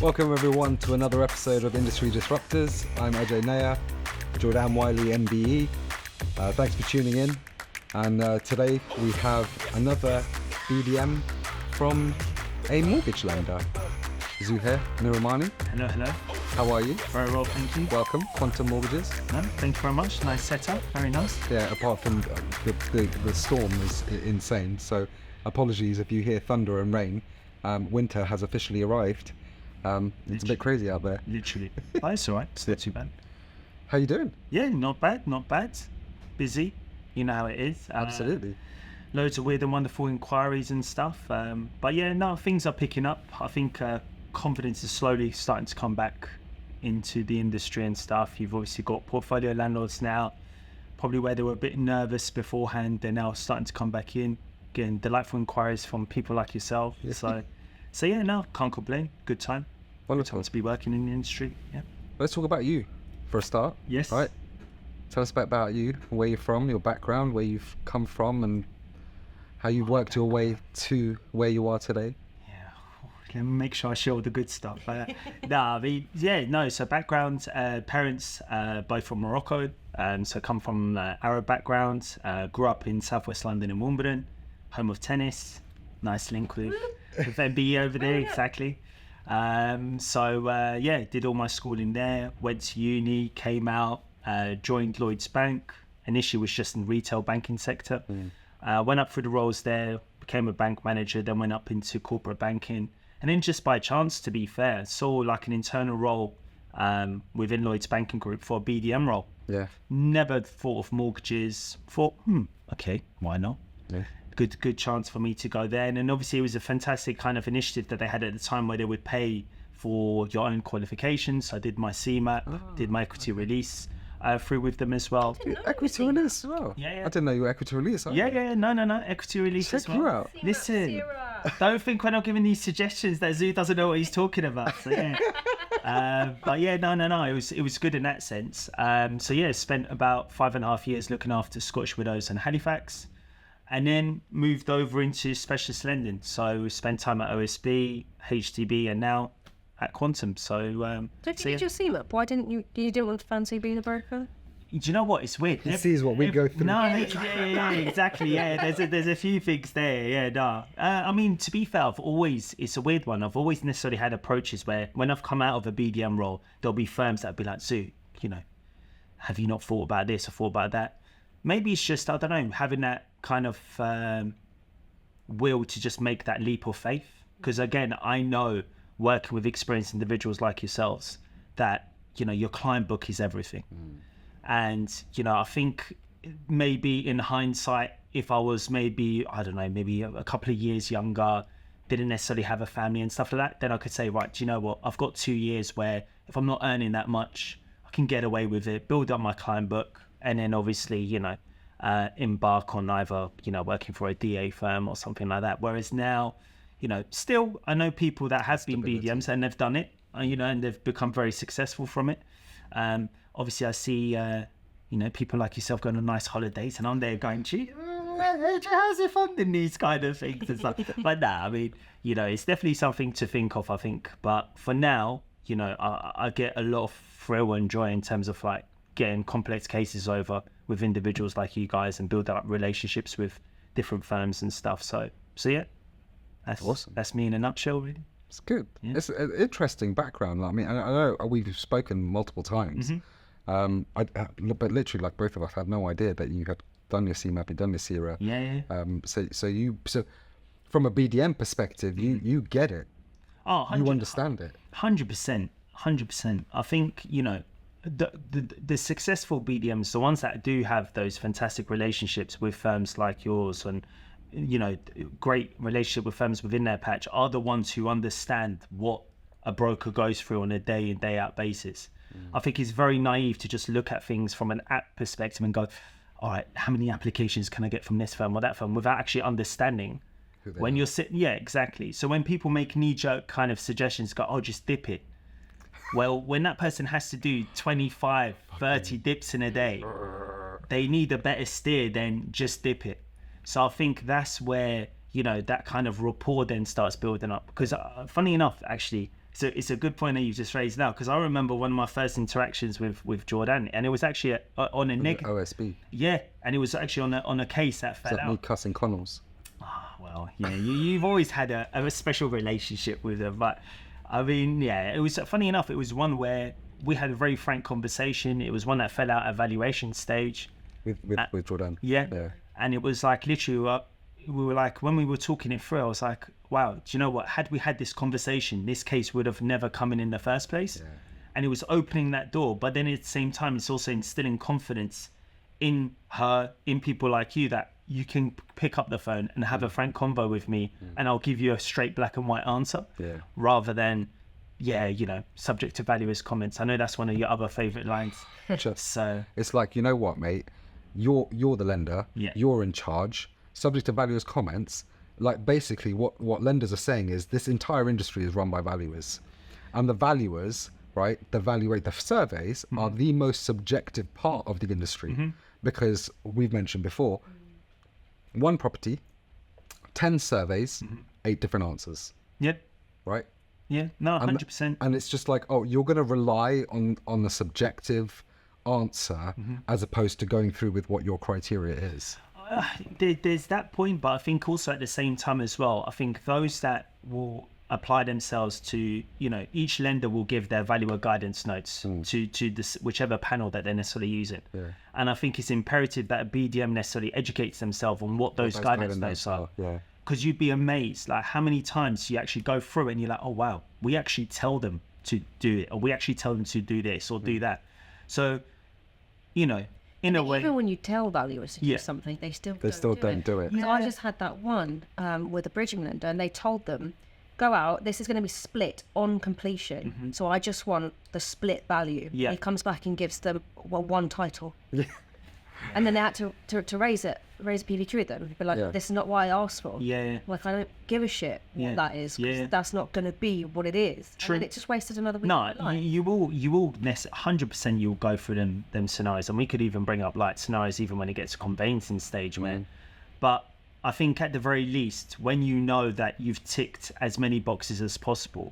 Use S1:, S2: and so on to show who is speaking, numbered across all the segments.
S1: Welcome everyone to another episode of Industry Disruptors. I'm Ajay, Nayyar, Jordanne, Whiley, MBE. Thanks for tuning in. And today we have another BDM from a mortgage lender, Zouhair Mihramane.
S2: Hello, hello.
S1: How are you?
S2: Very well, thank you.
S1: Welcome, Quantum Mortgages.
S2: No, thank you very much. Nice setup, very nice.
S1: Yeah, apart from the storm is insane, so apologies if you hear thunder and rain. Winter has officially arrived. It's a bit crazy out there.
S2: Literally. But it's all right. It's not too bad.
S1: How you doing?
S2: Yeah, not bad, not bad. Busy. You know how it is.
S1: Absolutely.
S2: Loads of weird and wonderful inquiries and stuff. But yeah, no, things are picking up. I think confidence is slowly starting to come back into the industry and stuff. You've obviously got portfolio landlords now, probably where they were a bit nervous beforehand. They're now starting to come back in, getting delightful inquiries from people like yourself.
S1: Yeah.
S2: So yeah, no, can't complain. Good time.
S1: Wonderful.
S2: Good time to be working in the industry. Yeah.
S1: Let's talk about you for a start.
S2: Yes.
S1: Right. Tell us a bit about you, where you're from, your background, where you've come from, and how you've worked your way to where you are today.
S2: Yeah. Let me make sure I share all the good stuff. So background, parents both from Morocco. So come from Arab background. Grew up in southwest London in Wimbledon, home of tennis. Nice link with MBE over there, exactly. Did all my schooling there, went to uni, came out, joined Lloyds Bank. Initially was just in the retail banking sector. Went up through the roles there, became a bank manager, then went up into corporate banking. And then just by chance, to be fair, saw like an internal role within Lloyds Banking Group for a BDM role.
S1: Yeah.
S2: Never thought of mortgages. Thought, okay, why not?
S1: Yeah.
S2: Good chance for me to go there. And then obviously it was a fantastic kind of initiative that they had at the time where they would pay for your own qualifications. I did my CMAP, did my equity release through with them as well.
S1: Equity release as well?
S2: Yeah.
S1: I didn't know you were equity release.
S2: No, equity release
S1: Check
S2: as well.
S1: you out.
S2: Listen, don't think when I'm giving these suggestions that Zoo doesn't know what he's talking about. So yeah. It was good in that sense. Spent about 5.5 years looking after Scottish Widows and Halifax. And then moved over into specialist lending. So spent time at OSB, HDB, and now at Quantum.
S3: So if you did your CMAP, why didn't you didn't want to fancy being a broker?
S2: Do you know what? It's weird.
S1: He sees what we go through.
S2: No, exactly. Yeah, there's a few things there. Yeah, no. I mean, to be fair, it's a weird one. I've always necessarily had approaches where when I've come out of a BDM role, there'll be firms that'll be like, Zoo, have you not thought about this or thought about that? Maybe it's just, I don't know, having that kind of will to just make that leap of faith. Because again, I know working with experienced individuals like yourselves that, your client book is everything. And, I think maybe in hindsight, if I was maybe a couple of years younger, didn't necessarily have a family and stuff like that, then I could say, right, do you know what? I've got 2 years where if I'm not earning that much, I can get away with it, build up my client book, and then obviously, embark on either, working for a DA firm or something like that. Whereas now, still, I know people that have been BDMs and they've done it, and they've become very successful from it. Obviously, I see, people like yourself going on nice holidays, and I'm there going, gee, how's it funding these kind of things and stuff? But nah, I mean, it's definitely something to think of, I think. But for now, I get a lot of thrill and joy in terms of like getting complex cases over with individuals like you guys and build up relationships with different firms and stuff. So yeah, that's awesome. That's me in a nutshell, really.
S1: It's good. Yeah. It's an interesting background. I mean, I know we've spoken multiple times, but literally, like both of us had no idea that you had done your CMAP, you'd done your CERA.
S2: Yeah.
S1: So from a BDM perspective, you get it.
S2: Oh,
S1: you understand it.
S2: 100%. I think the successful BDMs, the ones that do have those fantastic relationships with firms like yours and great relationship with firms within their patch, are the ones who understand what a broker goes through on a day in, day out basis. I think it's very naive to just look at things from an app perspective and go, all right, how many applications can I get from this firm or that firm, without actually understanding when you're sitting. Yeah, exactly. So when people make knee-jerk kind of suggestions, go, just dip it. Well, when that person has to do 25, 30 dips in a day, they need a better steer than just dip it. So I think that's where, that kind of rapport then starts building up. Because funny enough, actually, So it's a good point that you just raised now, because I remember one of my first interactions with Jordanne, and it was actually on a negative.
S1: OSB.
S2: Yeah, and it was actually on a case that fell
S1: Is that
S2: out.
S1: me cussing Connells?
S2: Well, yeah, you've always had a special relationship with her, but I mean, yeah, it was funny enough. It was one where we had a very frank conversation. It was one that fell out at valuation stage.
S1: With Jordanne.
S2: Yeah. And it was like literally, we were like, when we were talking it through, I was like, wow, do you know what? Had we had this conversation, this case would have never come in the first place. Yeah. And it was opening that door. But then at the same time, it's also instilling confidence in her, in people like you, that you can pick up the phone and have a frank convo with me, and I'll give you a straight black and white answer, rather than, subject to valuer's comments. I know that's one of your other favourite lines. So
S1: it's like, you know what, mate? You're the lender.
S2: Yeah.
S1: You're in charge. Subject to valuer's comments. Like, basically, what lenders are saying is this entire industry is run by valuers, and the valuers, right? The surveys are the most subjective part of the industry, because we've mentioned before, one property, 10 surveys, 8 different answers.
S2: Yep.
S1: Right.
S2: Yeah. No, 100%.
S1: And it's just like, oh, you're going to rely on the subjective answer as opposed to going through with what your criteria is.
S2: There's that point, but I think also at the same time as well, I think those that will apply themselves to, each lender will give their valuer guidance notes to this, whichever panel that they're necessarily using. Yeah. And I think it's imperative that a BDM necessarily educates themselves on what those guidance notes are. Yeah. Because you'd be amazed, like, how many times you actually go through it and you're like, oh wow, we actually tell them to do it, or we actually tell them to do this or do that. So, in a way,
S3: even when you tell valuers to do something, they still don't do it.
S1: Yeah.
S3: So I just had that one with a bridging lender, and they told them, go out, this is going to be split on completion, so I just want the split value.
S2: Yeah.
S3: He comes back and gives them one title. Yeah. And then they had to raise a PVQ with them. Be like, this is not what I asked for.
S2: Yeah.
S3: Like, I don't give a shit what that is, because that's not going to be what it is.
S2: True.
S3: And it just wasted another week.
S2: No, you will 100% you'll go through them scenarios, and we could even bring up like scenarios even when it gets to conveyancing stage, man. But I think at the very least, when you know that you've ticked as many boxes as possible,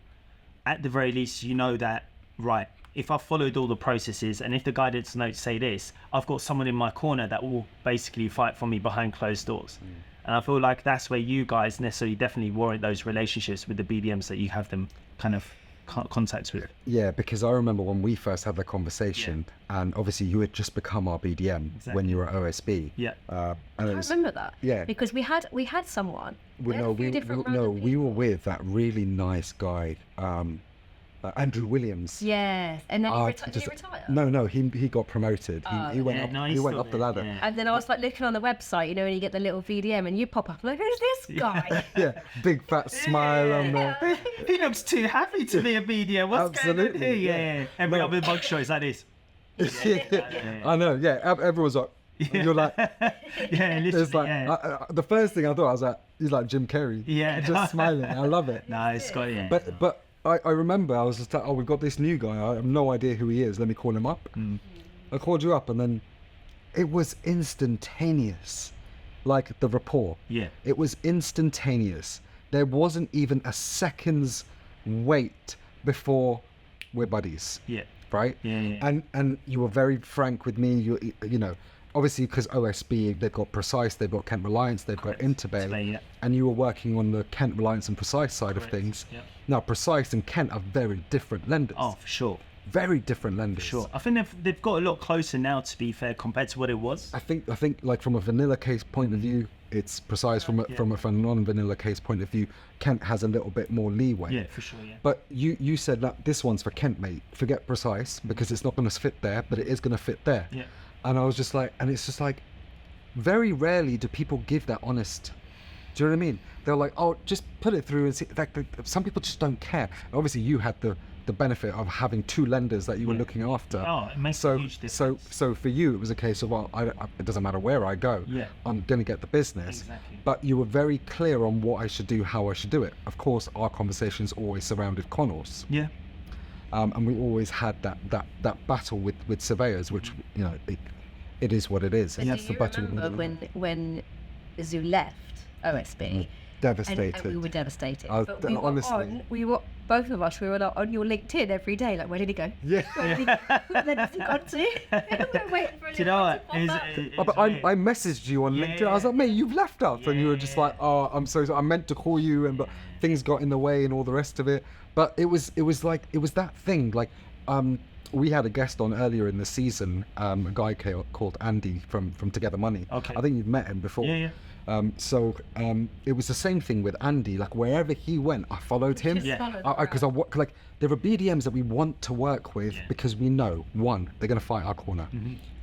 S2: at the very least, you know that, right, if I followed all the processes and if the guidance notes say this, I've got someone in my corner that will basically fight for me behind closed doors. And I feel like that's where you guys necessarily definitely warrant those relationships with the BDMs that you have them kind of contacts with.
S1: Yeah, because I remember when we first had the conversation, and obviously you had just become our BDM when you were at OSB.
S2: Yeah.
S3: I remember that.
S1: Yeah.
S3: Because we had someone. We
S1: were with that really nice guy, Andrew Williams.
S3: Yeah, and then did he retire?
S1: No, he got promoted. He went up the ladder.
S2: Yeah.
S3: And then I was like looking on the website, when you get the little VDM and you pop up, I'm like, who's this guy?
S1: Yeah, big fat smile on there.
S2: He looks too happy to be a BDM. What's going on here? Yeah. Every other mug shot is like this.
S1: I know. Yeah, everyone's like. You're like, it's like the first thing I thought, I was like, he's like Jim Carrey.
S2: Yeah,
S1: just smiling. I love it.
S2: No, it's got
S1: But I remember I was just like, oh, we've got this new guy. I have no idea who he is. Let me call him up. I called you up, and then it was instantaneous, like the rapport.
S2: Yeah.
S1: It was instantaneous. There wasn't even a second's wait before we're buddies.
S2: Yeah.
S1: Right.
S2: Yeah.
S1: And you were very frank with me. You know. Obviously, because OSB, they've got Precise, they've got Kent Reliance, they've got Interbay, and you were working on the Kent Reliance and Precise side of things.
S2: Yep.
S1: Now, Precise and Kent are very different lenders.
S2: Oh, for sure.
S1: Very different lenders.
S2: Sure. I think they've got a lot closer now, to be fair, compared to what it was.
S1: I think like from a vanilla case point of view, it's Precise. From a non-vanilla case point of view, Kent has a little bit more leeway.
S2: Yeah, for sure. Yeah.
S1: But you said that this one's for Kent, mate. Forget Precise, because it's not going to fit there, but it is going to fit there.
S2: Yeah.
S1: And I was just like, and it's just like, very rarely do people give that honest. Do you know what I mean? They're like, oh, just put it through and see. Like, some people just don't care. Obviously, you had the benefit of having two lenders that you were looking after.
S2: Oh, it makes a huge difference.
S1: So for you, it was a case of, well, it doesn't matter where I go.
S2: Yeah.
S1: I'm going to get the business.
S2: Exactly.
S1: But you were very clear on what I should do, how I should do it. Of course, our conversations always surrounded Connors.
S2: Yeah.
S1: And we always had that battle with surveyors, which, you know, it is what it is.
S3: So do you remember when Zoo left OSB,
S1: devastated.
S3: And we were devastated.
S1: I was-
S3: But we
S1: honestly.
S3: both of us, we were like, on your LinkedIn every day, like, where did he go?
S1: Yeah.
S3: Where did he gone to? We were waiting for a
S2: Do you
S3: little
S2: know
S3: one
S2: what?
S3: to pop up.
S1: Oh, but I messaged you on LinkedIn. I was like, mate, you've left us, and you were just like, oh, I'm so sorry. I meant to call you, but things got in the way and all the rest of it. But it was that thing. Like, we had a guest on earlier in the season, a guy called Andy from Together Money.
S2: Okay.
S1: I think you've met him before.
S2: Yeah.
S1: So it was the same thing with Andy. Like, wherever he went, I followed him.
S3: Just
S2: Yeah.
S3: followed
S1: Because like there are BDMs that we want to work with because we know, one, they're gonna fight our corner.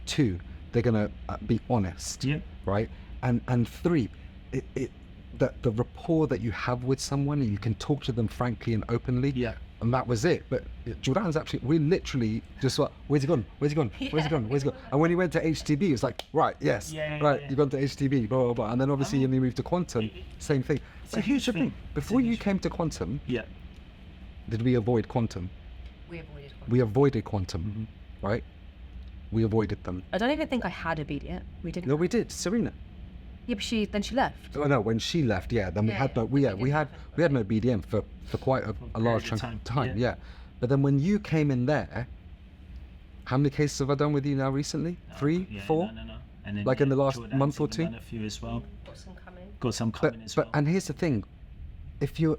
S1: Two, they're gonna be honest.
S2: Yeah.
S1: Right. And three, the rapport that you have with someone, and you can talk to them frankly and openly.
S2: Yeah.
S1: And that was it. But Jordan's actually, we literally just like, where's he gone? Where's he gone? Where's he gone? Where's he gone? And when he went to HTB, it was like, right, yes, right, you've gone to HTB, blah, blah, blah. And then obviously when he moved to Quantum, same thing.
S2: a huge
S1: Here's the
S2: thing.
S1: Before you came to Quantum,
S2: Yeah.
S1: did we avoid Quantum?
S3: We avoided one.
S1: We avoided Quantum, right? We avoided them.
S3: I don't even think I had a beat yet. We didn't.
S1: No, we did. Serena.
S3: Yeah, but she left.
S1: Oh no, when she left, yeah, then we
S3: Yeah,
S1: had no,
S3: yeah.
S1: we had no BDM for quite a large
S2: period of
S1: chunk of
S2: time,
S1: time,
S2: yeah.
S1: yeah. But then when you came in there, how many cases have I done with you now recently? 3, 4?
S2: No. And then,
S1: Like in the last
S2: Jordan's
S1: month or
S2: even
S1: two?
S2: done a few as well.
S3: Got some coming.
S2: Got some coming as
S1: But
S2: well.
S1: and here's the thing, if you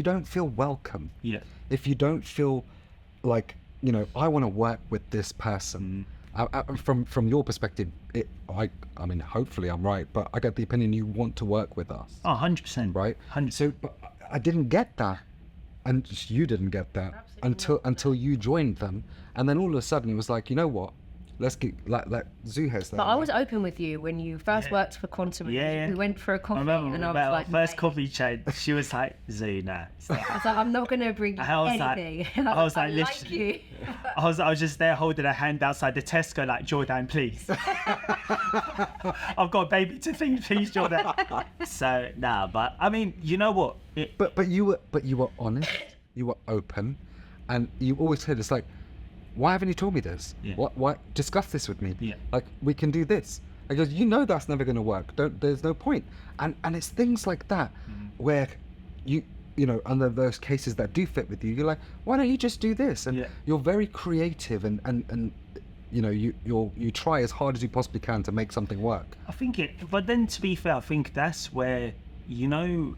S1: don't feel welcome,
S2: Yeah.
S1: if you don't feel like, you know, I want to work with this person, from your perspective, I mean, hopefully I'm right, but I get the opinion you want to work with us,
S2: Oh, 100%.
S1: right?
S2: 100%.
S1: So, but I didn't get that, and you didn't get that until you joined them, and then all of a sudden it was like, you know what? Let's get like Zouhair's there.
S3: But I was open with you when you first worked for Quantum.
S2: Yeah.
S3: We went for a
S2: I
S3: coffee,
S2: remember
S3: and I was
S2: our
S3: like,
S2: first
S3: "Mate."
S2: coffee chat, she was like, Zoo, nah. It's not.
S3: I was like, I'm not going to bring you
S2: I was like-
S3: anything.
S2: I was like,
S3: I
S2: literally-
S3: you.
S2: I was just there holding her hand outside the Tesco like, Jordan, please. I've got a baby to feed, please, Jordan. So, nah, but I mean, you know what?
S1: But you were honest, you were open, and you always said, it's like, why haven't you told me this?
S2: Yeah.
S1: Why discuss this with me?
S2: Yeah.
S1: Like, we can do this. I goes, you know that's never going to work. There's no point. And it's things like that where you know, under those cases that do fit with you, you're like, why don't you just do this? And you're very creative, and you know, you try as hard as you possibly can to make something work.
S2: I think but then to be fair, I think that's where, you know,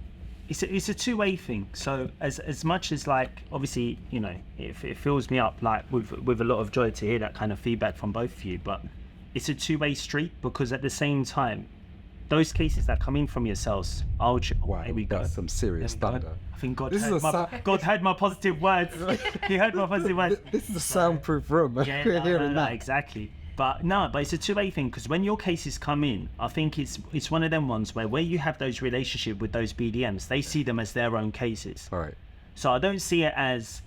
S2: it's a two-way thing. So as much as, like, obviously, you know, it fills me up like with a lot of joy to hear that kind of feedback from both of you, but it's a two-way street, because at the same time, those cases that come in from yourselves,
S1: Wow,
S2: here we go.
S1: that's some serious
S2: There we go.
S1: thunder.
S2: I think God
S1: This is
S2: God heard my positive words. He heard my positive words.
S1: This is a soundproof room.
S2: Yeah,
S1: We're
S2: no,
S1: hearing that.
S2: exactly. But it's a two-way thing, because when your cases come in, I think it's one of them ones where you have those relationship with those BDMs, they see them as their own cases.
S1: All right.
S2: So I don't see it as,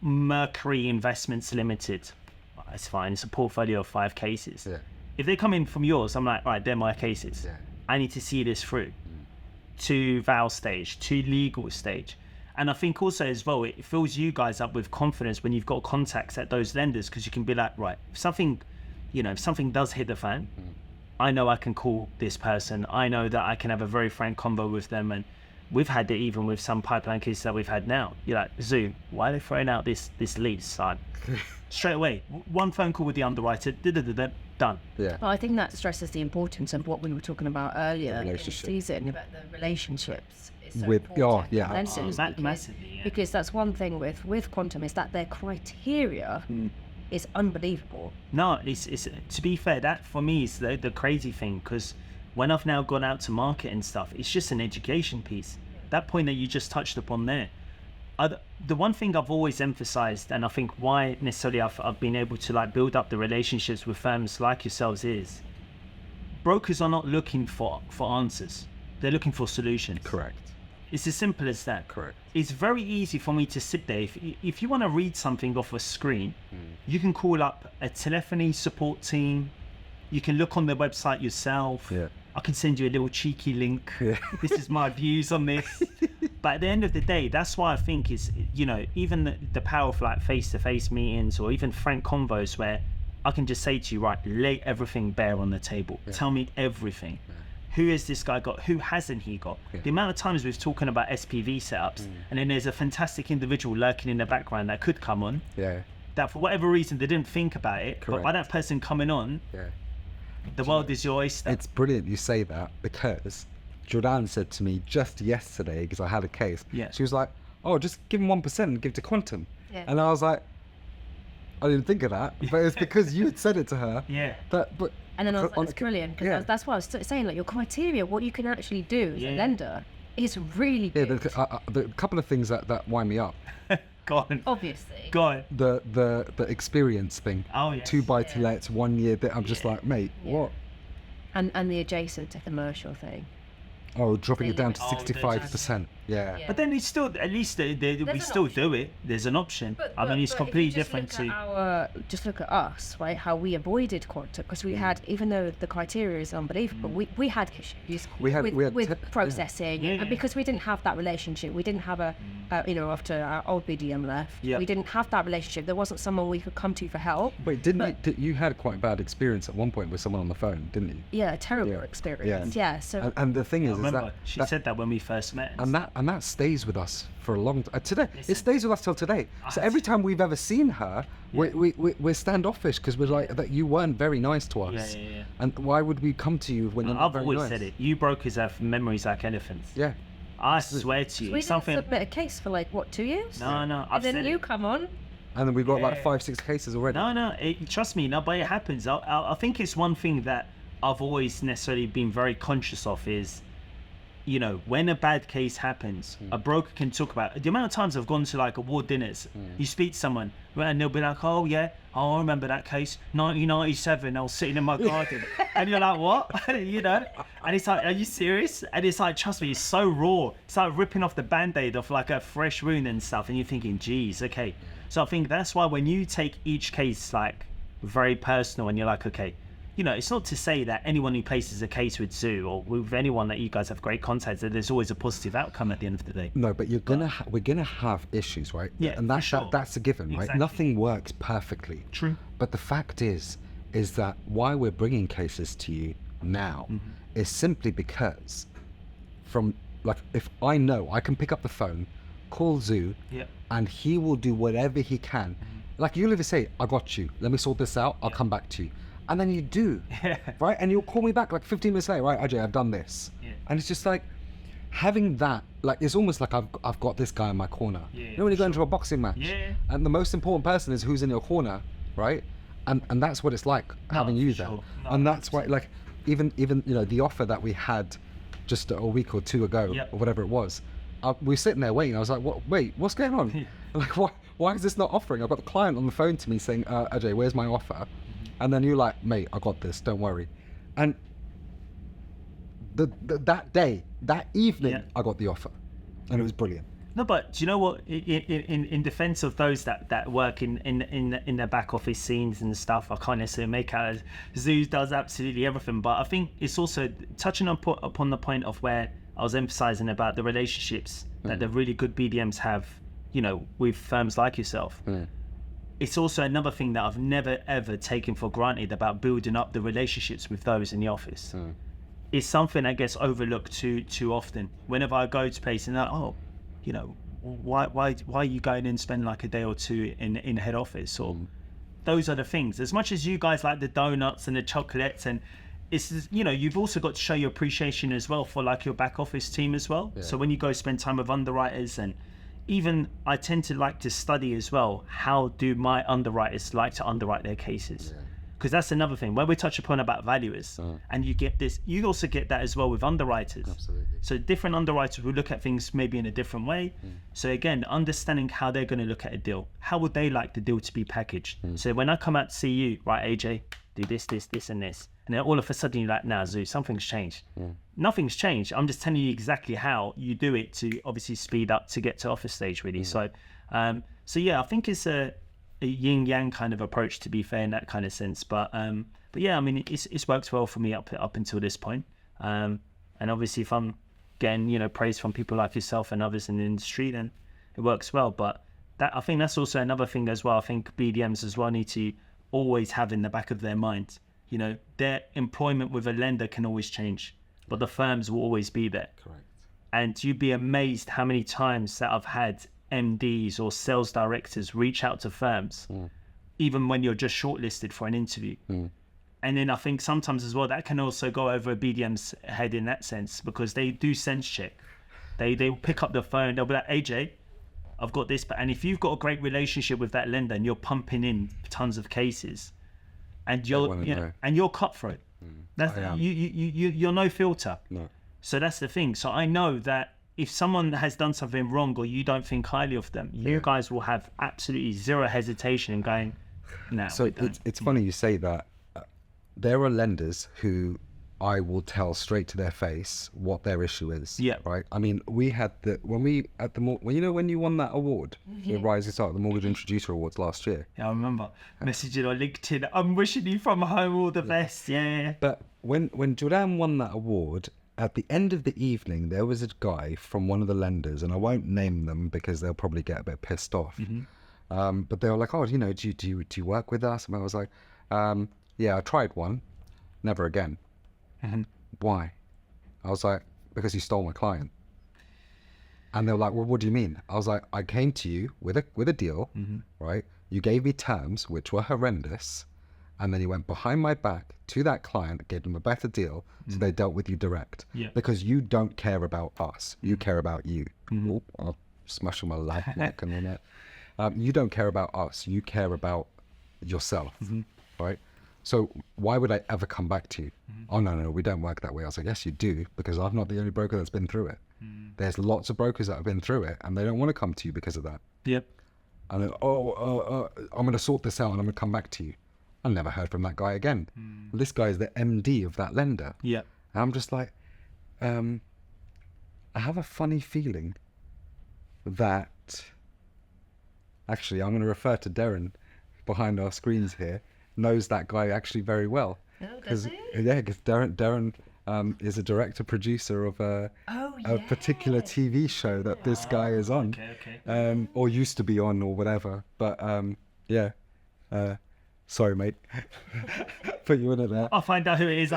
S2: Mercury Investments Limited. It's fine. It's a portfolio of 5 cases.
S1: Yeah.
S2: If they come in from yours, I'm like, right, they're my cases.
S1: Yeah.
S2: I need to see this through to val stage, to legal stage. And I think also as well, it fills you guys up with confidence when you've got contacts at those lenders, because you can be like, right, if something does hit the fan, I know I can call this person. I know that I can have a very frank convo with them. And we've had it even with some pipeline cases that we've had now. You're like, Zoo, why are they throwing out this lease side? Straight away, one phone call with the underwriter, done.
S1: Yeah.
S3: Well, I think that stresses the importance of what we were talking about earlier in the
S1: relationship.
S3: season, about the relationships. Is so
S1: With- oh,
S3: important.
S1: yeah.
S3: And so
S2: Massively, yeah.
S3: because that's one thing with Quantum, is that their criteria is unbelievable.
S2: No, it's to be fair, that for me is the crazy thing, because when I've now gone out to market and stuff, it's just an education piece. That point that you just touched upon there, the one thing I've always emphasized, and I think why necessarily I've been able to like build up the relationships with firms like yourselves, is brokers are not looking for answers, they're looking for solutions.
S1: Correct.
S2: It's as simple as that.
S1: Correct.
S2: It's very easy for me to sit there. If you want to read something off a screen, you can call up a telephony support team. You can look on their website yourself.
S1: Yeah.
S2: I can send you a little cheeky link.
S1: Yeah.
S2: This is my views on this. But at the end of the day, that's why I think is, you know, even the power of like face-to-face meetings, or even frank convos where I can just say to you, right, lay everything bare on the table. Tell me everything. who has this guy got, who hasn't he got? The amount of times we've talking about SPV setups, and then there's a fantastic individual lurking in the background that could come on, that for whatever reason they didn't think about it, but by that person coming on, the world is your oyster.
S1: It's brilliant you say that, because Jordanne said to me just yesterday, because I had a case, she was like, oh, just give him 1% and give it to Quantum. And I was like, I didn't think of that, but it's because you had said it to her.
S3: And then I was like, that's brilliant, because that's why I was saying, like, your criteria, what you can actually do as a lender is really good.
S1: The couple of things that wind me up.
S2: Go on.
S3: Obviously.
S2: Go on.
S1: The experience thing.
S2: Oh, yes.
S1: 2 buy-to-lets, 1 year. I'm just like, mate, what?
S3: And the adjacent to commercial thing.
S1: Oh, dropping it down to
S2: Oh,
S1: 65%.
S2: But then it's still, at least we still do it. There's an option. I mean, it's completely different to...
S3: Just look at us, right? How we avoided quantum, because we had, even though the criteria is unbelievable, we had issues with processing, and because we didn't have that relationship, we didn't have after our old BDM left, we didn't have that relationship. There wasn't someone we could come to for help.
S1: Wait, you had quite a bad experience at one point with someone on the phone, didn't you?
S3: Yeah, a terrible experience. Yeah. So
S1: and the thing is,
S2: remember, she said that when we first met.
S1: And that stays with us for a long time. Today, it stays with us till today. So every time we've ever seen her, we're standoffish, because we're like, that you weren't very nice to us. And why would we come to you when you're not very nice?
S2: I've always said it. You brokers have memories like elephants. I swear to you.
S3: We didn't submit a case for 2 years?
S2: No.
S3: And then you come on.
S1: And then we've got 5-6 cases already.
S2: No. Trust me, but it happens. I think it's one thing that I've always necessarily been very conscious of is, when a bad case happens, a broker can talk about it. The amount of times I've gone to award dinners, you speak to someone and they'll be like, oh yeah, I remember that case, 1997, I was sitting in my garden. And you're like, what? And it's like, are you serious? And it's like, trust me, it's so raw. It's like ripping off the band-aid off a fresh wound and stuff, and you're thinking, geez, okay. So I think that's why when you take each case very personal, and you're like, okay, it's not to say that anyone who places a case with Zoo or with anyone that you guys have great contacts, that there's always a positive outcome at the end of the day.
S1: No, but we're gonna have issues, right?
S2: Yeah,
S1: and that's a given, right?
S2: Exactly.
S1: Nothing works perfectly.
S2: True.
S1: But the fact is that why we're bringing cases to you now is simply because, if I know I can pick up the phone, call Zoo, and he will do whatever he can. You'll either say, I got you, let me sort this out, I'll come back to you. And then you do, right? And you'll call me back 15 minutes later, right, Ajay, I've done this. And it's just having that, it's almost like I've got this guy in my corner. When you go into a boxing match, and the most important person is who's in your corner, right? And that's what it's like having you there. And that's why, even the offer that we had just a week or 2 ago, or whatever it was, we were sitting there waiting. I was like, wait, what's going on? Why is this not offering? I've got the client on the phone to me saying, Ajay, where's my offer? And then you're like, mate, I got this, don't worry. And that evening, I got the offer, and it was brilliant.
S2: No, but do you know what? In defense of those that work in the back office scenes and stuff, I can't necessarily make out as Zeus does absolutely everything. But I think it's also touching upon the point of where I was emphasizing about the relationships that the really good BDMs have, with firms like yourself. It's also another thing that I've never ever taken for granted about building up the relationships with those in the office. It's something that gets overlooked too often. Whenever I go to places and they're like, why are you going in and spend a day or two in head office? Or those are the things. As much as you guys like the donuts and the chocolates, and it's you've also got to show your appreciation as well for your back office team as well. So when you go spend time with underwriters, and even I tend to like to study as well, how do my underwriters like to underwrite their cases? Because that's another thing where we touch upon about valuers, and you also get that as well with underwriters.
S1: Absolutely.
S2: So different underwriters will look at things maybe in a different way. So again, understanding how they're going to look at a deal, how would they like the deal to be packaged? So when I come out to see you, right, AJ, do this, and this, and then all of a sudden you're like, nah, Zoo, something's changed. Nothing's changed. I'm just telling you exactly how you do it to obviously speed up to get to office stage, really. So yeah, I think it's a yin yang kind of approach, to be fair, in that kind of sense. But yeah, I mean, it's worked well for me up until this point. And obviously, if I'm getting praise from people like yourself and others in the industry, then it works well. But I think that's also another thing as well. I think BDMs as well need to always have in the back of their mind, their employment with a lender can always change. but the firms will always be there.
S1: Correct.
S2: And you'd be amazed how many times that I've had MDs or sales directors reach out to firms, even when you're just shortlisted for an interview. And then I think sometimes as well, that can also go over a BDM's head in that sense, because they do sense check. They'll pick up the phone, they'll be like, AJ, I've got this. And if you've got a great relationship with that lender and you're pumping in tons of cases and you're cutthroat, that's you're no filter.
S1: No.
S2: So that's the thing. So I know that if someone has done something wrong or you don't think highly of them, you guys will have absolutely zero hesitation in going, no.
S1: So it's funny you say that. There are lenders who I will tell straight to their face what their issue is.
S2: Yeah.
S1: Right. I mean, we had when you won that award, the Rising Star, the Mortgage Introducer Awards last year.
S2: Yeah, I remember messaging on LinkedIn. I'm wishing you from home all the best. Yeah.
S1: But when Jordanne won that award, at the end of the evening, there was a guy from one of the lenders, and I won't name them because they'll probably get a bit pissed off. But they were like, "Oh, do you work with us?" And I was like, "Yeah, I tried one, never again." Why? I was like, "Because you stole my client." And they were like, "Well, what do you mean?" I was like, "I came to you with a deal, right? You gave me terms which were horrendous, and then you went behind my back to that client, gave them a better deal, so they dealt with you direct. Because you don't care about us, you care about you." Oop, I'll smash on my lap neck and all that. You don't care about us, you care about yourself, right? So why would I ever come back to you? "Oh, no, we don't work that way." I was like, "Yes, you do, because I'm not the only broker that's been through it. There's lots of brokers that have been through it, and they don't want to come to you because of that."
S2: Yep.
S1: And then, I'm going to sort this out and I'm going to come back to you. I never heard from that guy again. This guy is the MD of that lender.
S2: Yep.
S1: And I'm just like, I have a funny feeling that, actually, I'm going to refer to Darren behind our screens here, knows that guy actually very well.
S3: Oh, does he?
S1: Yeah, because Darren is a director producer of a particular TV show that this guy is on, or used to be on, or whatever. But sorry, mate, put you in it there.
S2: I'll find out who it is.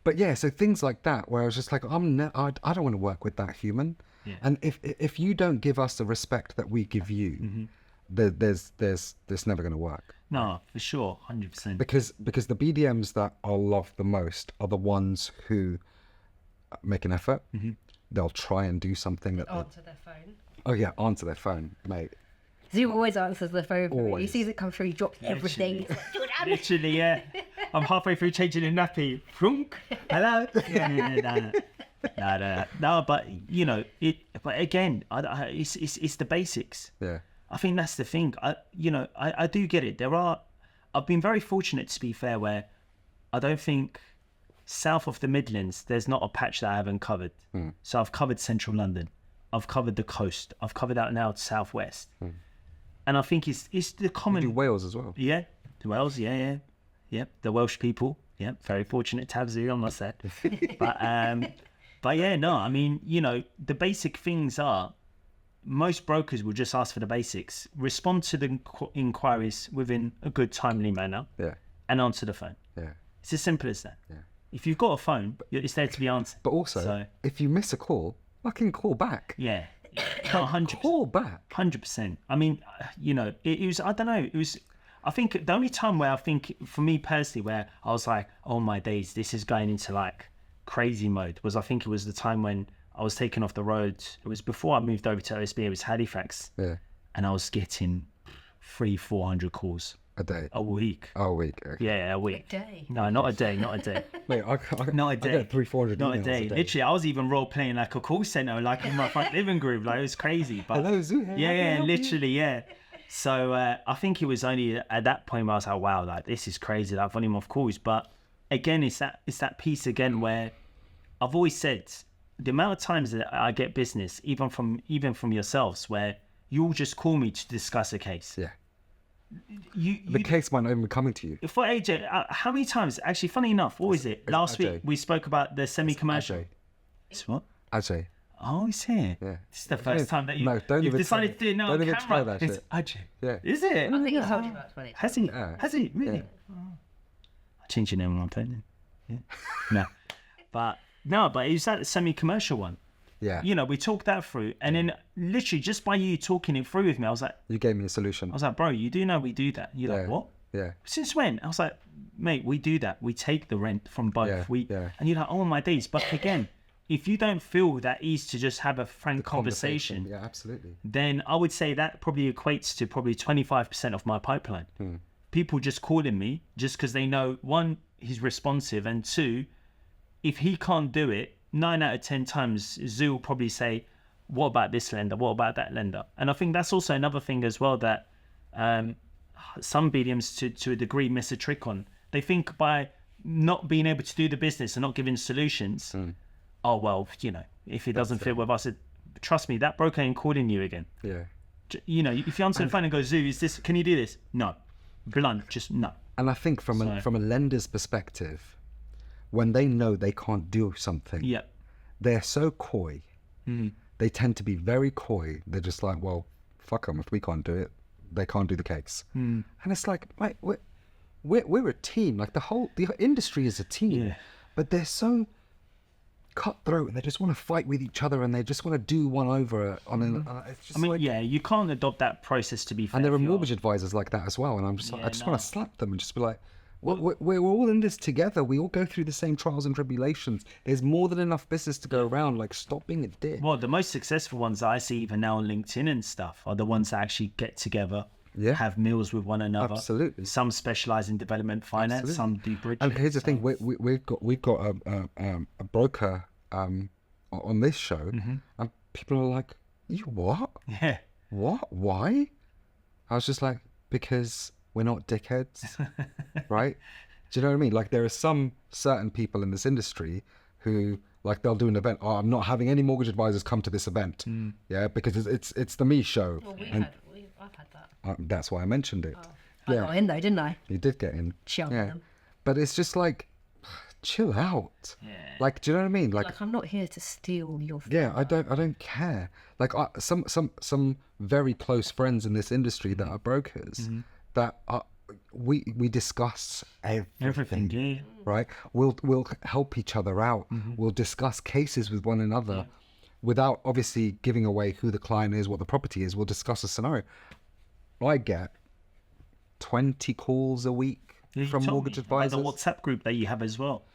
S1: But yeah, so things like that, where I was just like, I don't want to work with that human. And if you don't give us the respect that we give you, there's never going to work.
S2: No, for sure, 100%.
S1: Because the BDMs that I'll love the most are the ones who make an effort. They'll try and do something that
S3: answer their phone.
S1: Oh yeah, answer their phone, mate.
S3: Zoo always answers the phone for me. He sees it come through, he drops everything.
S2: Literally, yeah. I'm halfway through changing a nappy. Frunk. Hello. No, but but again, it's the basics.
S1: Yeah.
S2: I think that's the thing. I do get it. I've been very fortunate, to be fair, where I don't think south of the Midlands, there's not a patch that I haven't covered. So I've covered central London. I've covered the coast. I've covered out now to southwest. And I think it's the common...
S1: You do Wales as well?
S2: Yeah. Wales, yeah. Yep, the Welsh people. Yep, very fortunate to have Zoo, I must say. But yeah, no, I mean, the basic things are, most brokers will just ask for the basics, respond to the inquiries within a good, timely manner, and answer the phone. Yeah. It's as simple as that. Yeah. If you've got a phone, it's there to be answered.
S1: But also, if you miss a call, fucking call back.
S2: Yeah. 100%.
S1: Call back.
S2: 100%. I mean, it was, I don't know, I think the only time where I think, for me personally, where I was like, oh my days, this is going into like crazy mode, was I think it was the time when I was taken off the road. It was before I moved over to OSB. It was Halifax. Yeah. And I was getting 300-400 calls.
S1: A day?
S2: A week.
S1: Oh, a week. Okay.
S2: Yeah, a week.
S3: A day?
S2: No, not a day. Mate, not a day.
S1: I get 300-400
S2: Not a day. Literally, I was even role playing like a call center, like in my front living room. Like, it was crazy. But
S1: hello, Zouhair.
S2: Yeah, literally, yeah. So I think it was only at that point where I was like, wow, like this is crazy, that volume of calls. But again, it's that piece again where I've always said, the amount of times that I get business, even from yourselves, where you'll just call me to discuss a case.
S1: Yeah. The case might not even be coming to you.
S2: For AJ, how many times? Actually, funny enough, what was it? Last week we spoke about the semi-commercial. It's what?
S1: Ajay.
S2: Oh, he's here.
S1: Yeah.
S2: This is the first time that you've
S1: even
S2: decided to do it now on camera.
S1: Try that
S2: it's
S1: shit.
S2: Ajay.
S1: Yeah.
S2: Is it?
S3: I think he's told you about 20.
S2: Has he?
S1: Yeah.
S2: Has he? Really?
S1: Yeah.
S2: I'll change your name when I'm playing. No, but it was that semi-commercial one.
S1: Yeah.
S2: You know, we talked that through, and then literally just by you talking it through with me, I was like,
S1: you gave me a solution.
S2: I was like, bro, you do know we do that? You're like, what?
S1: Yeah.
S2: Since when? I was like, mate, we do that. We take the rent from both. And you're like, oh my days. But again, if you don't feel that ease to just have a frank conversation,
S1: yeah, absolutely,
S2: then I would say that probably equates to probably 25% of my pipeline. People just calling me just because they know, one, he's responsive, and two, if he can't do it, 9 out of 10 times, Zoo will probably say, what about this lender? What about that lender? And I think that's also another thing as well that some BDMs to a degree miss a trick on. They think by not being able to do the business and not giving solutions, oh, well, you know, if it doesn't fit with us, trust me, that broker ain't calling you again.
S1: Yeah.
S2: You know, if you answer the phone and go, Zoo, can you do this? No. Blunt, just no.
S1: And I think from a lender's perspective, when they know they can't do something, they're so coy. They tend to be very coy. They're just like, well, fuck them. If we can't do it, they can't do the case. And it's like, mate, we're a team. Like the industry is a team, but they're so cutthroat and they just want to fight with each other and they just want to do one over on an. It's just
S2: you can't adopt that process to be fair.
S1: And there are mortgage advisors like that as well. And I'm just, I just want to slap them and just be like, we're all in this together. We all go through the same trials and tribulations. There's more than enough business to go around. Like, stop being a dick.
S2: Well, the most successful ones I see even now on LinkedIn and stuff are the ones that actually get together, have meals with one another.
S1: Absolutely.
S2: Some specialize in development finance, some do bridging.
S1: And here's the thing: we've got a broker on this show, and people are like, "You what?
S2: Yeah.
S1: What? Why?" I was just like, because we're not dickheads, right? Do you know what I mean? Like, there are some certain people in this industry who, like, they'll do an event. Oh, I'm not having any mortgage advisors come to this event. Yeah, because it's the me show.
S3: Well, I've had that.
S1: That's why I mentioned it.
S3: I got in though, didn't I?
S1: You did get in.
S3: Chill them.
S1: But it's just like, chill out. Like, do you know what I mean? Like
S3: I'm not here to steal your.
S1: I don't care. Like, some very close friends in this industry that are brokers. That we discuss everything, right? We'll help each other out. We'll discuss cases with one another, without obviously giving away who the client is, what the property is. We'll discuss a scenario. I get 20 calls a week from mortgage advisors.
S2: Like the WhatsApp group that you have as well.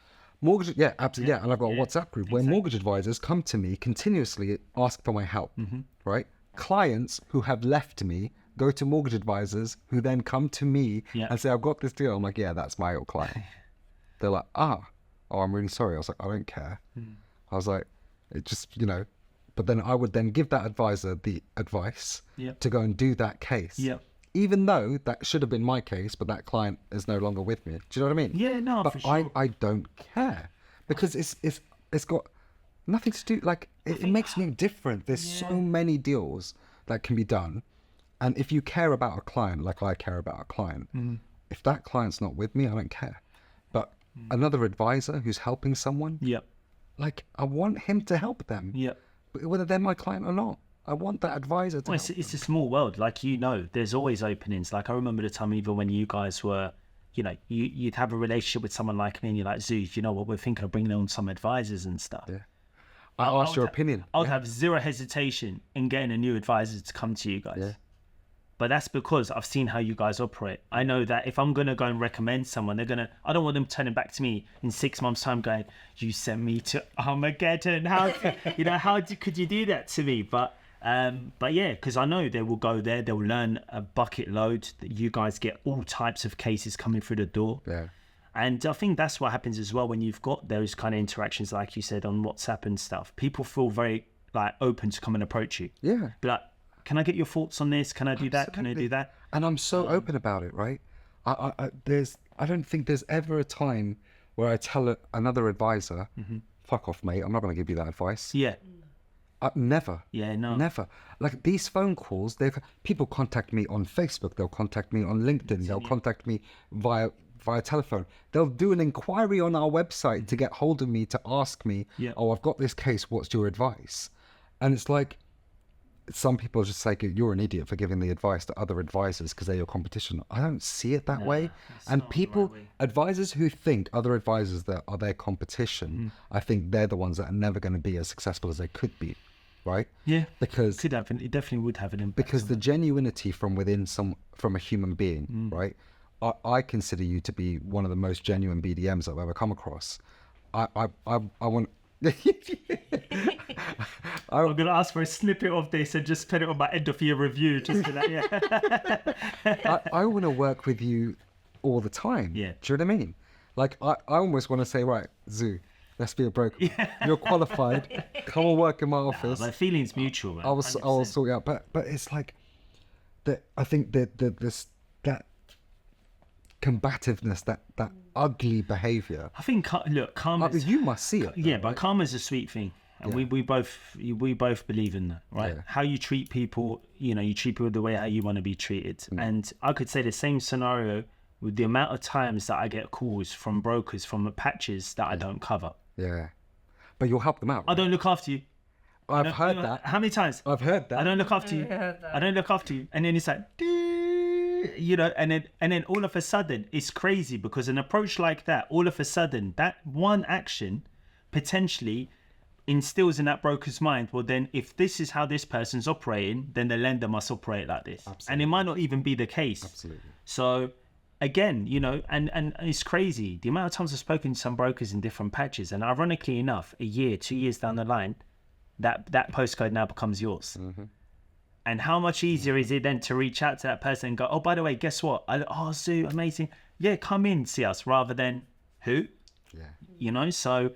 S1: Absolutely, and I've got a WhatsApp group where mortgage advisors come to me continuously, ask for my help, right? Clients who have left me go to mortgage advisors who then come to me and say, I've got this deal. I'm like, yeah, that's my old client. They're like, oh, I'm really sorry. I was like, I don't care. I was like, it just, but then I would then give that advisor the advice to go and do that case. Even though that should have been my case, but that client is no longer with me. Do you know what I mean?
S2: Yeah, no,
S1: but
S2: for sure.
S1: I don't care because it's got nothing to do, like, it makes me different. There's so many deals that can be done. And if you care about a client, like I care about a client, if that client's not with me, I don't care. But another advisor who's helping someone, like, I want him to help them, whether they're my client or not. I want that advisor to help
S2: it's a small world. Like, there's always openings. Like, I remember the time even when you guys were, you'd have a relationship with someone like me and you're like, Zeus, you know what, we're thinking of bringing on some advisors and stuff.
S1: I asked your opinion.
S2: I would have zero hesitation in getting a new advisor to come to you guys. But that's because I've seen how you guys operate. I know that if I'm going to go and recommend someone, I don't want them turning back to me in 6 months' time going, you sent me to Armageddon. Could you do that to me? But yeah, because I know they will go there, they'll learn a bucket load, that you guys get all types of cases coming through the door. And I think that's what happens as well when you've got those kind of interactions, like you said, on WhatsApp and stuff. People feel very, like, open to come and approach you. Be like, can I get your thoughts on this? Can I do that? Can I do that?
S1: And I'm so open about it, right? I don't think there's ever a time where I tell another advisor, fuck off, mate, I'm not going to give you that advice. Never. Never. Like, these phone calls, people contact me on Facebook, they'll contact me on LinkedIn, they'll contact me via telephone. They'll do an inquiry on our website to get hold of me, to ask me, oh, I've got this case, what's your advice? And it's like, some people just say you're an idiot for giving the advice to other advisors because they're your competition. I don't see it that way. And people, advisors who think other advisors that are their competition, I think they're the ones that are never going to be as successful as they could be, right?
S2: Yeah,
S1: because
S2: it definitely would have an impact.
S1: Because the genuinity from within from a human being, right? I consider you to be one of the most genuine BDMs I've ever come across. I want.
S2: I'm going to ask for a snippet of this and just put it on my end of year review. Just for that, yeah.
S1: I want to work with you all the time.
S2: Yeah.
S1: Do you know what I mean? Like, I almost want to say, right, Zoo, let's be a broker. Yeah. You're qualified. Come and work in my office.
S2: My feeling's mutual. Man.
S1: I will sort you out. But it's like, I think that combativeness, that ugly behavior.
S2: I think, look, karma.
S1: You must see it.
S2: Yeah, but karma's a sweet thing. And we both believe in that, right? Yeah. How you treat people, you treat people the way how you want to be treated. And I could say the same scenario with the amount of times that I get calls from brokers from patches that I don't cover.
S1: Yeah. But you'll help them out. Right?
S2: I don't look after you.
S1: I've heard that.
S2: How many times?
S1: I've heard that.
S2: I don't look after you. I don't look after you. And then it's like, and then all of a sudden it's crazy because an approach like that, all of a sudden that one action potentially instills in that broker's mind, well then if this is how this person's operating, then the lender must operate like this. Absolutely. And it might not even be the case.
S1: Absolutely.
S2: So again, and it's crazy the amount of times I've spoken to some brokers in different patches, and ironically enough, a year, 2 years down the line, that postcode now becomes yours. And how much easier is it then to reach out to that person and go, oh, by the way, guess what? Zoo, amazing. Yeah, come in, see us, rather than who? Yeah. So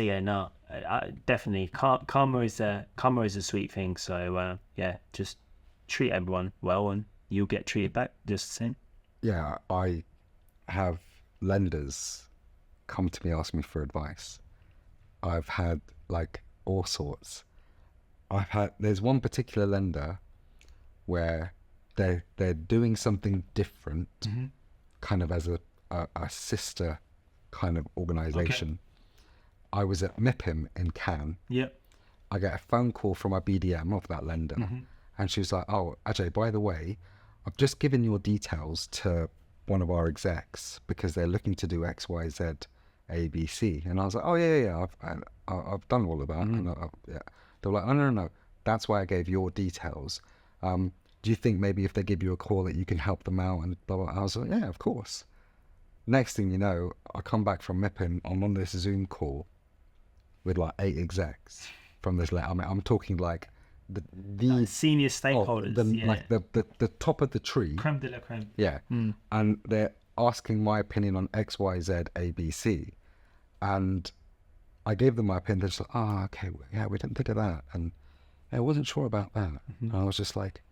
S2: yeah, no, definitely. Karma is a sweet thing. So yeah, just treat everyone well and you'll get treated back just the same.
S1: Yeah, I have lenders come to me, ask me for advice. I've had like all sorts. There's one particular lender where they're doing something different, kind of as a sister kind of organization. Okay. I was at MIPIM in Cannes.
S2: Yep.
S1: I get a phone call from a BDM of that lender, and she was like, "Oh, Ajay, by the way, I've just given your details to one of our execs because they're looking to do X, Y, Z, A, B, C." And I was like, "Oh yeah, I've done all of that." And yeah. They were like, "Oh no, that's why I gave your details. Do you think maybe if they give you a call that you can help them out?" And blah, blah. I was like, "Yeah, of course." Next thing you know, I come back from MIPIM. I'm on this Zoom call with like 8 execs from this. I mean, I'm talking like the
S2: senior stakeholders,
S1: like the top of the tree,
S2: creme de la creme.
S1: Yeah, and they're asking my opinion on X, Y, Z, A, B, C, and I gave them my opinion. They're just like, "Oh, okay, yeah, we didn't think of that," and I wasn't sure about that. And I was just like,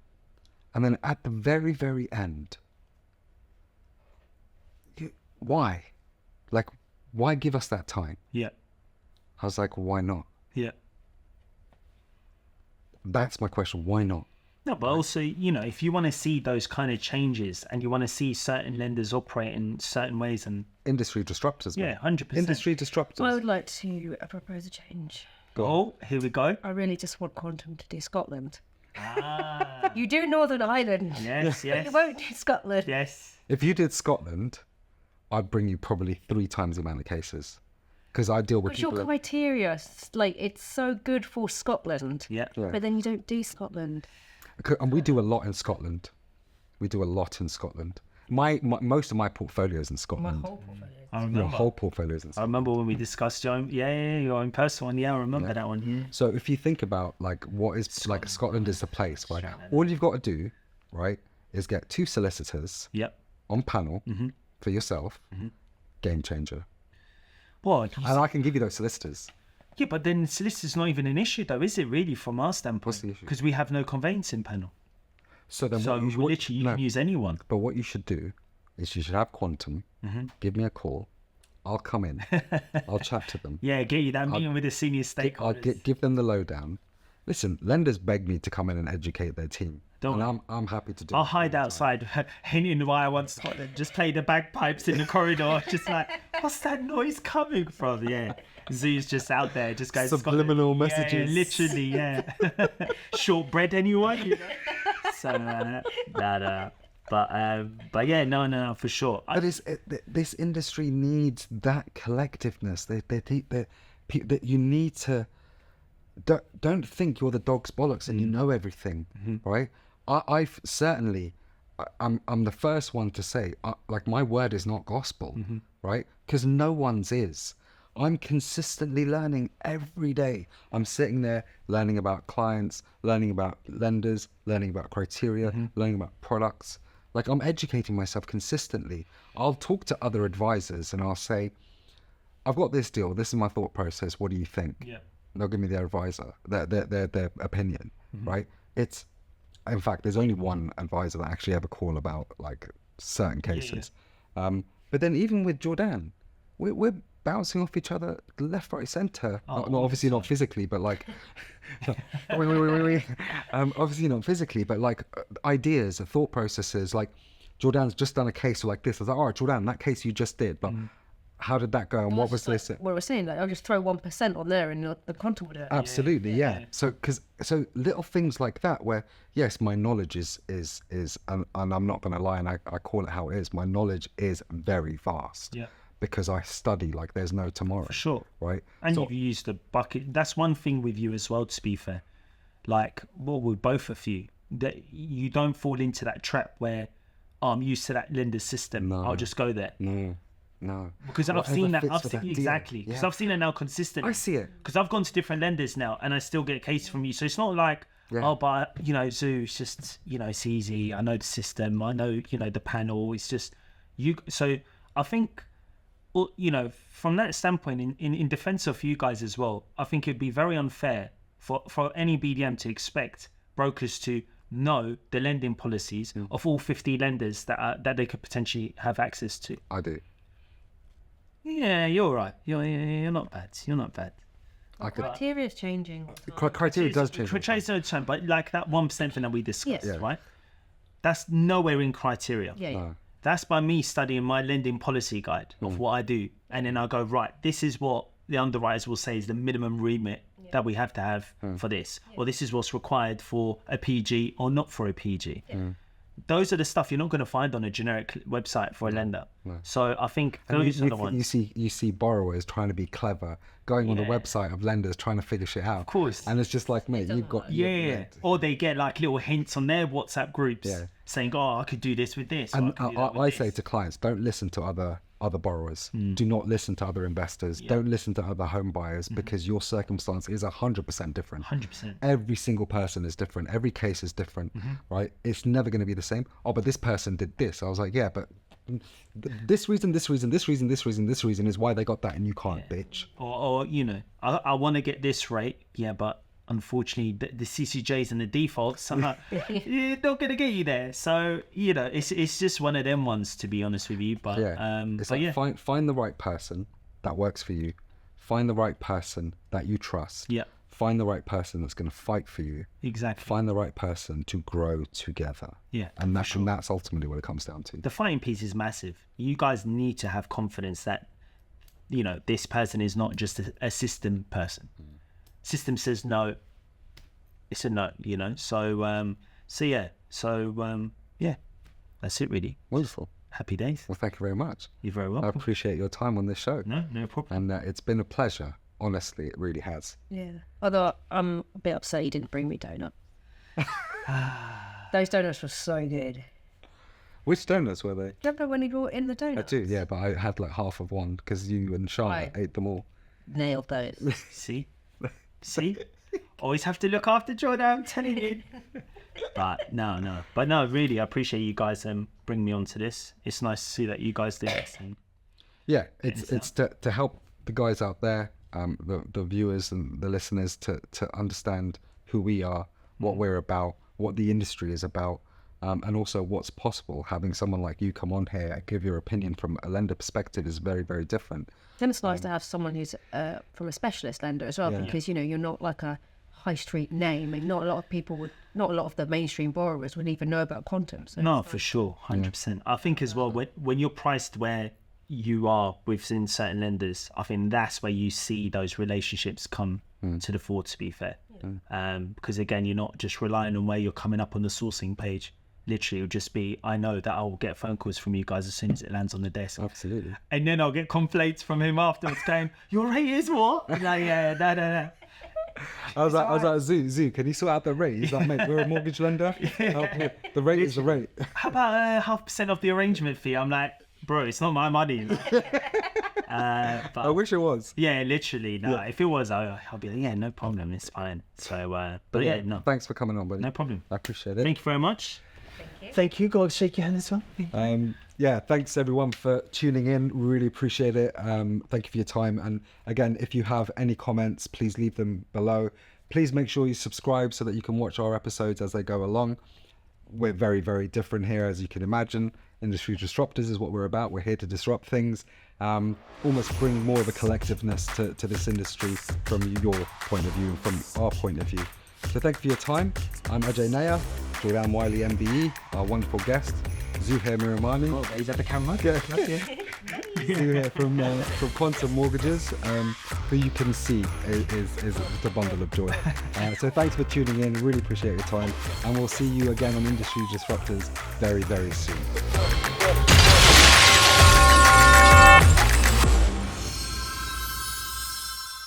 S1: and then at the very, very end, why? Like, why give us that time?
S2: Yeah.
S1: I was like, why not?
S2: Yeah.
S1: That's my question. Why not?
S2: No, but also, if you want to see those kind of changes and you want to see certain lenders operate in certain ways and...
S1: Industry disruptors.
S2: Yeah, 100%.
S1: Industry disruptors.
S3: I would like to propose a change.
S2: Oh, here we go.
S3: I really just want Quantum to do Scotland.
S2: Ah.
S3: You do Northern Ireland.
S2: Yes.
S3: You won't do Scotland.
S2: Yes.
S1: If you did Scotland, I'd bring you probably 3 times the amount of cases. Because I deal with people...
S3: your criteria, it's so good for Scotland.
S2: Yeah.
S3: But then you don't do Scotland.
S1: And we do a lot in Scotland. Most of my portfolio is in Scotland.
S3: My whole portfolio.
S2: I remember.
S1: Your whole portfolio is in Scotland.
S2: I remember when we discussed your own personal one. Yeah, I remember that one. Yeah.
S1: So if you think about like what is Scotland. Like Scotland is the place, right? All you've got to do, right, is get 2 solicitors on panel for yourself. Game changer.
S2: What?
S1: And I can give you those solicitors.
S2: Yeah, but then solicitor's not even an issue though, is it really, from our standpoint?
S1: What's the issue?
S2: Because we have no conveyancing panel.
S1: So then
S2: you can use anyone.
S1: But what you should do is you should have Quantum, give me a call, I'll come in, I'll chat to them.
S2: Yeah, get you that meeting with the senior stakeholders.
S1: I'll give them the lowdown, listen, lenders beg me to come in and educate their team. I'm happy to do it.
S2: I'll hide outside hinting why I want Scotland. Just play the bagpipes in the corridor. Just like, what's that noise coming from? Yeah. Zoo's just out there, just going
S1: subliminal messages.
S2: Yeah, literally, yeah. Shortbread anyway, you know? So, but yeah, no, for sure.
S1: This industry needs that collectiveness. You need to... Don't think you're the dog's bollocks and you know everything, right? I've certainly, I'm the first one to say, like, my word is not gospel, right? Because no one's is. I'm consistently learning every day. I'm sitting there learning about clients, learning about lenders, learning about criteria, learning about products. Like, I'm educating myself consistently. I'll talk to other advisors and I'll say, I've got this deal. This is my thought process. What do you think?
S2: Yeah.
S1: They'll give me their advisor, their opinion, right? In fact, there's only one advisor that I actually ever call about like certain cases. But then even with Jordanne, we're bouncing off each other left, right, center. Obviously not physically, but like, obviously not physically, but like ideas, thought processes. Like Jordanne's just done a case like this. I was like, all right, Jordanne, that case you just did, but how did that go? And what was this?
S3: What we're saying, like, I'll just throw 1% on there and the content would.
S1: Absolutely, yeah. So little things like that, where yes, my knowledge is, and I'm not going to lie, and I call it how it is. My knowledge is very vast. Yeah. Because I study like there's no tomorrow. For
S2: sure.
S1: Right.
S2: And you've used the bucket. That's one thing with you as well, to be fair. Like, well, with both of you, that you don't fall into that trap where I'm used to that lender system. I'll just go there.
S1: No.
S2: Because I've seen that. Exactly. Because I've seen it now consistently.
S1: I see it.
S2: Because I've gone to different lenders now and I still get cases from you. So it's not like, but, you know, Zoo, it's just, you know, it's easy. I know the system. I know, you know, the panel. It's just you. So I think, you know, from that standpoint, in defense of you guys as well, I think it'd be very unfair for any BDM to expect brokers to know the lending policies of all 50 lenders that they could potentially have access to.
S1: I do.
S2: Yeah, you're all right. You're not bad. You're not bad.
S3: Criteria is changing.
S1: Criteria does change.
S2: Criteria does change, but like that 1% thing that we discussed, right? That's nowhere in criteria.
S3: Yeah. No.
S2: That's by me studying my lending policy guide of what I do, and then I go, right, this is what the underwriters will say is the minimum remit that we have to have for this, or this is what's required for a PG or not for a PG. Those are the stuff you're not going to find on a generic website for a lender. So I think those are the ones.
S1: You see borrowers trying to be clever, going on the website of lenders trying to figure shit out.
S2: Of course.
S1: And it's just like, mate, you've got...
S2: Or they get like little hints on their WhatsApp groups saying, oh, I could do this with this.
S1: And I say to clients, don't listen to other borrowers. Do not listen to other investors. Don't listen to other home buyers, because your circumstance is 100% different.
S2: 100%.
S1: Every single person is different. Every case is different, right? It's never going to be the same. Oh, but this person did this. I was like, yeah, but this reason is why they got that, and you can't, bitch.
S2: Or you know, I want to get this rate, but unfortunately the CCJs and the defaults somehow not going to get you there. So, you know, it's just one of them ones, to be honest with you. But
S1: find the right person that works for you. Find the right person that you trust. Find the right person that's going to fight for you.
S2: Exactly.
S1: Find the right person to grow together. And that's ultimately what it comes down to.
S2: The fighting piece is massive. You guys need to have confidence that, you know, this person is not just a system person. System says no, it's a no, you know. So that's it, really.
S1: Wonderful.
S2: Happy days.
S1: Well, thank you very much.
S2: You're very welcome.
S1: I appreciate your time on this show.
S2: No problem.
S1: And it's been a pleasure. Honestly, it really has.
S3: Yeah. Although I'm a bit upset you didn't bring me donut. Those donuts were so good.
S1: Which donuts were they?
S3: Remember when you brought in the donuts?
S1: I do, yeah, but I had like half of one because you and Charlotte ate them all.
S3: Nailed those.
S2: See? Always have to look after Jordan, I'm telling you. But no, really, I appreciate you guys bringing me on to this. It's nice to see that you guys did this.
S1: Yeah, it's to help the guys out there, the viewers and the listeners to understand who we are, what we're about, what the industry is about, and also what's possible. Having someone like you come on here and give your opinion from a lender perspective is very, very different.
S3: Then it's nice to have someone who's from a specialist lender as well, because you know, you're not like a high street name, and not a lot of the mainstream borrowers would even know about quantum. So
S2: no, for sure, 100%. I think as well, when you're priced where you are within certain lenders, I think that's where you see those relationships come to the fore, to be fair. Because again, you're not just relying on where you're coming up on the sourcing page. Literally, it'll just be, I know that I'll get phone calls from you guys as soon as it lands on the desk.
S1: Absolutely.
S2: And then I'll get complaints from him afterwards going, your rate is what? I'm like, yeah, no.
S1: I was like, Zoo, can you sort out the rate? He's like, mate, we're a mortgage lender. The rate is the rate.
S2: How about 0.5% of the arrangement fee? I'm like, bro, it's not my money. But,
S1: I wish it was.
S2: Yeah, literally. No, if it was, I'll be like, yeah, no problem, it's fine. So, but yeah, no.
S1: Thanks for coming on, buddy.
S2: No problem.
S1: I appreciate it.
S2: Thank you very much. Thank you. Go on, shake your hand as well.
S1: Thanks everyone for tuning in. Really appreciate it. Thank you for your time. And again, if you have any comments, please leave them below. Please make sure you subscribe so that you can watch our episodes as they go along. We're very, very different here, as you can imagine. Industry Disruptors is what we're about. We're here to disrupt things, almost bring more of a collectiveness to this industry from your point of view and from our point of view. So thank you for your time. I'm Ajay Nayyar, Jordanne Whiley MBE, our wonderful guest, Zouhair Mihramane.
S2: Oh, is that the camera?
S1: Yeah. Zouhair from Quantum Mortgages, who you can see is the bundle of joy. So thanks for tuning in. Really appreciate your time, and we'll see you again on Industry Disruptors very, very soon.